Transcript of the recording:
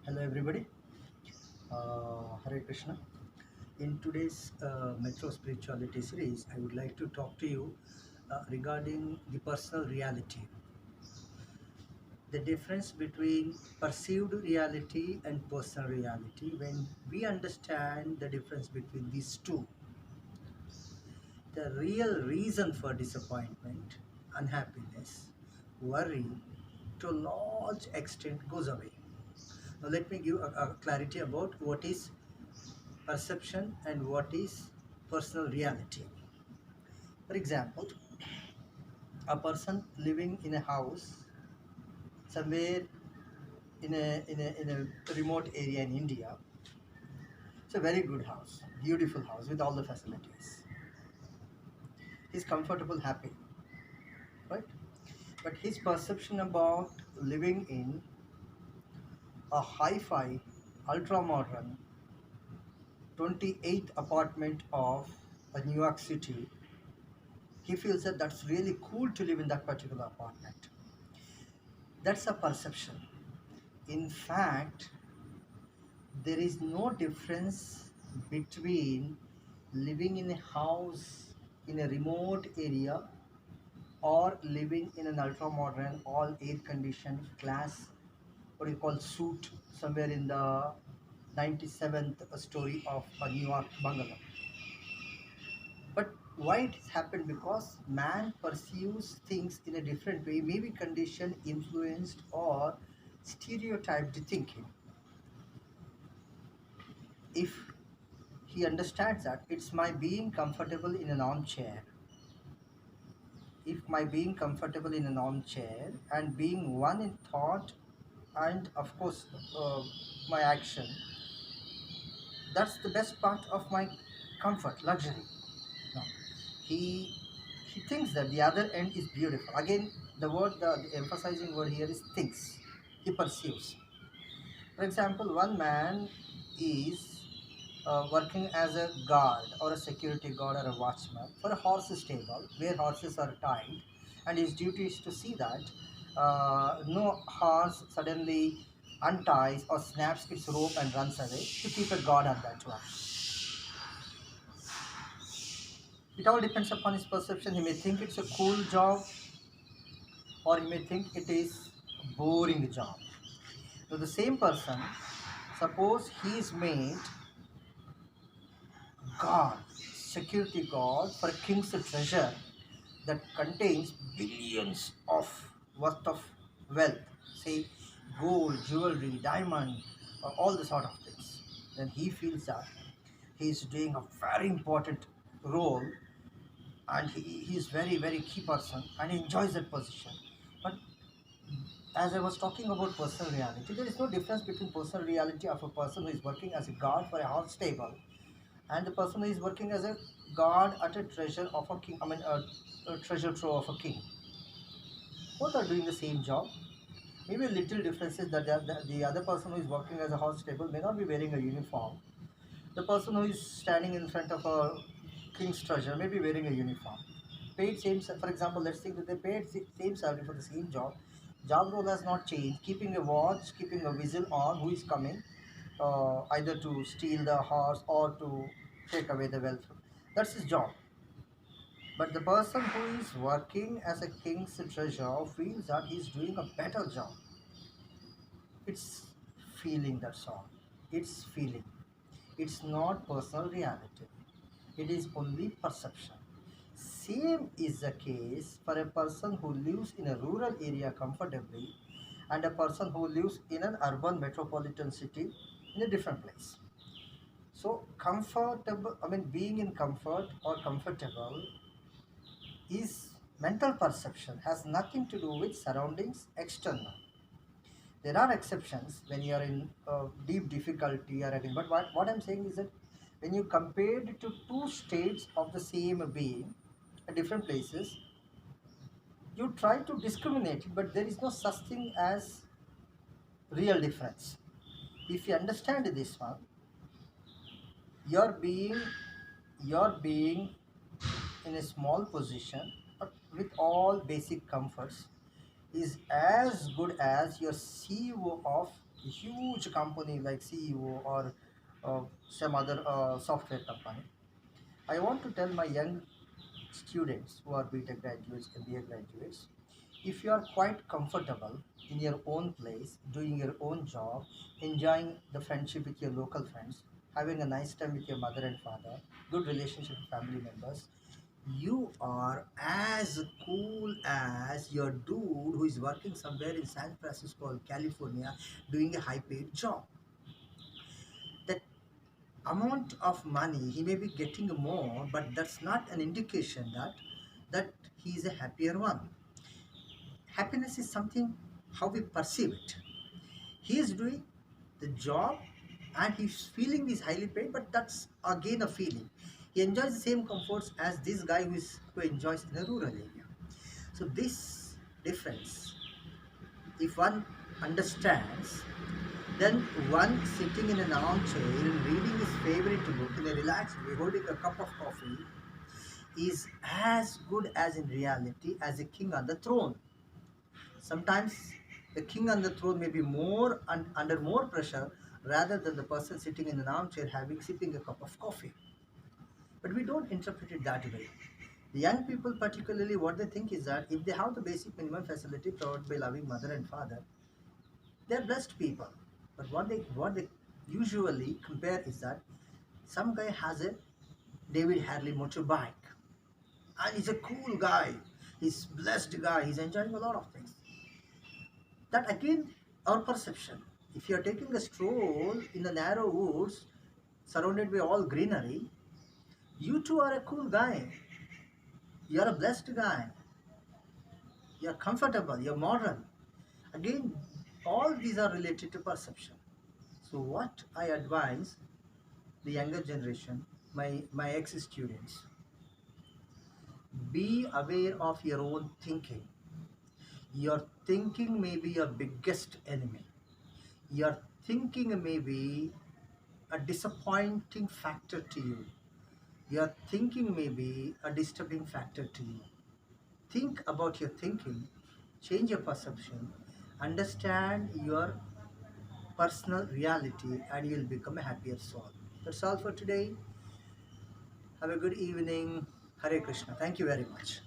Hello, everybody. Hare Krishna. In today's Metro Spirituality series, I would like to talk to you regarding the personal reality, the difference between perceived reality and personal reality. When we understand the difference between these two, the real reason for disappointment, unhappiness, worry to a large extent goes away. Now, let me give a clarity about what is perception and what is personal reality. For example, a person living in a house somewhere in a remote area in India. It's a very good house, beautiful house with all the facilities. He's comfortable, happy, right? But his perception about living in a hi-fi, ultra-modern 28th apartment of a New York City, he feels that that's really cool to live in that particular apartment. That's a perception. In fact, there is no difference between living in a house in a remote area or living in an ultra modern, all air conditioned class, what you call suite, somewhere in the 97th story of a New York bungalow. But why it has happened? Because man perceives things in a different way, maybe conditioned, influenced, or stereotyped thinking. If he understands that it's my being comfortable in an armchair, if my being comfortable in an armchair and being one in thought and of course my action, that's the best part of my comfort, luxury. No, he he thinks that the other end is beautiful. Again, the emphasizing word here is thinks. He perceives. For example, one man is working as a guard or a security guard or a watchman for a horse stable where horses are tied, and his duty is to see that no horse suddenly unties or snaps its rope and runs away, to keep a guard on that one. It all depends upon his perception. He may think it's a cool job, or he may think it is a boring job. So the same person, suppose he is made guard, security guard for a king's treasure that contains billions of worth of wealth, say gold, jewelry, diamond, all the sort of things. Then he feels that he is doing a very important role, and he is very key person and he enjoys that position. But as I was talking about personal reality, there is no difference between personal reality of a person who is working as a guard for a horse stable and the person who is working as a guard at a treasure of a king. I mean, a treasure trove of a king. Both are doing the same job. Maybe a little difference is that the other person who is working as a horse stable may not be wearing a uniform. The person who is standing in front of a king's treasure may be wearing a uniform. Paid same, for example, let's think that they paid same salary for the same job. Job role has not changed. Keeping a watch, keeping a whistle on who is coming, either to steal the horse or to take away the wealth. That's his job. But the person who is working as a king's treasure feels that he's doing a better job. It's feeling, that's all. It's feeling. It's not personal reality. It is only perception. Same is the case for a person who lives in a rural area comfortably and a person who lives in an urban metropolitan city in a different place. So comfortable, I mean being in comfort or comfortable is mental perception, has nothing to do with surroundings external. There are exceptions when you are in deep difficulty or anything, but what I'm saying is that when you compare it to two states of the same being at different places, you try to discriminate it, but there is no such thing as real difference. If you understand this one, your being your being in a small position but with all basic comforts is as good as your CEO of a huge company like CEO or some other software company. I want to tell my young students who are BTech graduates, MBA graduates, if you are quite comfortable in your own place, doing your own job, enjoying the friendship with your local friends, having a nice time with your mother and father, good relationship with family members, you are as cool as your dude who is working somewhere in San Francisco or California doing a high paid job. That amount of money he may be getting more, but that's not an indication that he is a happier one. Happiness is something how we perceive it. He is doing the job and his feeling is highly paid, but that's again a feeling. He enjoys the same comforts as this guy who enjoys in a rural area. So this difference, if one understands, then one sitting in an armchair and reading his favorite book in a relaxed way, holding a cup of coffee, is as good as in reality as a king on the throne. Sometimes the king on the throne may be more under more pressure rather than the person sitting in an armchair having sipping a cup of coffee. But we don't interpret it that way. The young people, particularly, what they think is that if they have the basic minimum facility provided by loving mother and father, they're blessed people. But what they usually compare is that some guy has a David Harley motorbike and he's a cool guy. He's blessed guy. He's enjoying a lot of things. That again, our perception. If you are taking a stroll in the narrow woods surrounded by all greenery, you too are a cool guy. You are a blessed guy. You are comfortable. You are modern. Again, all these are related to perception. So what I advise the younger generation, my ex-students, be aware of your own thinking. Your thinking may be your biggest enemy. Your thinking may be a disappointing factor to you. Your thinking may be a disturbing factor to you. Think about your thinking, change your perception, understand your personal reality, and you'll become a happier soul. That's all for today. Have a good evening. Hare Krishna. Thank you very much.